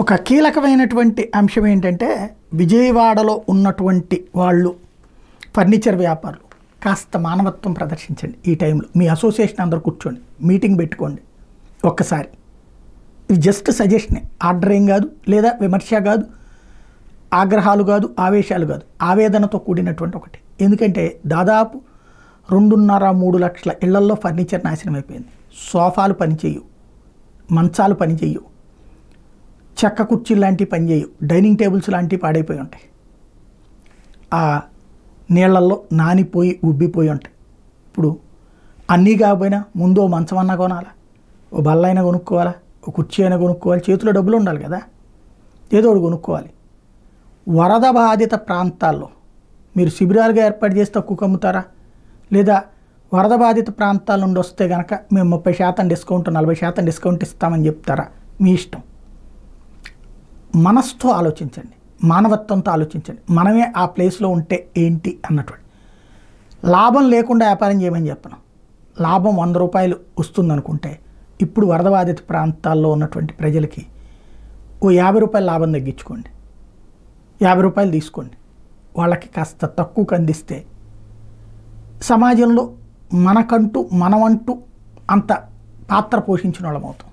ఒక కీలకమైనటువంటి అంశం ఏంటంటే విజయవాడలో ఉన్నటువంటి వాళ్ళు ఫర్నిచర్ వ్యాపారులు కాస్త మానవత్వం ప్రదర్శించండి. ఈ టైంలో మీ అసోసియేషన్ అందరూ కూర్చోండి, మీటింగ్ పెట్టుకోండి ఒక్కసారి. ఇది జస్ట్ సజెషనే, ఆర్డర్ ఏం కాదు, లేదా విమర్శ కాదు, ఆగ్రహాలు కాదు, ఆవేశాలు కాదు, ఆవేదనతో కూడినటువంటి ఒకటి. ఎందుకంటే దాదాపు 2.5-3 లక్షల ఇళ్లల్లో ఫర్నిచర్ నాశనం అయిపోయింది. సోఫాలు పనిచేయవు, మంచాలు పనిచేయవు, చెక్క కుర్చీలు లాంటివి పనిచేయవు, డైనింగ్ టేబుల్స్ లాంటివి పాడైపోయి ఉంటాయి, ఆ నీళ్లల్లో నానిపోయి ఉబ్బిపోయి ఉంటాయి. ఇప్పుడు అన్నీ కాకపోయినా ముందు ఓ మంచం అన్నా కొనాలా, ఓ బల్ల అయినా కొనుక్కోవాలా, ఓ కుర్చీ అయినా కొనుక్కోవాలి, చేతిలో డబ్బులు ఉండాలి కదా, ఏదో ఒకటి కొనుక్కోవాలి. వరద బాధిత ప్రాంతాల్లో మీరు శిబిరాలుగా ఏర్పాటు చేసి తక్కువకు అమ్ముతారా, లేదా వరద బాధిత ప్రాంతాల నుండి వస్తే కనుక మేము 30% డిస్కౌంట్ 40% డిస్కౌంట్ ఇస్తామని చెప్తారా? మీ ఇష్టం. మనసుతో ఆలోచించండి, మానవత్వంతో ఆలోచించండి. మనమే ఆ ప్లేస్లో ఉంటే ఏంటి అన్నటువంటి. లాభం లేకుండా వ్యాపారం చేయమని చెప్పను. లాభం 100 రూపాయలు వస్తుందనుకుంటే ఇప్పుడు వరద బాధిత ప్రాంతాల్లో ఉన్నటువంటి ప్రజలకి ఓ 50 రూపాయల లాభం తగ్గించుకోండి, 50 రూపాయలు తీసుకోండి, వాళ్ళకి కాస్త తక్కువకు అందిస్తే సమాజంలో మనమంటూ అంత పాత్ర పోషించిన వాళ్ళం అవుతాం.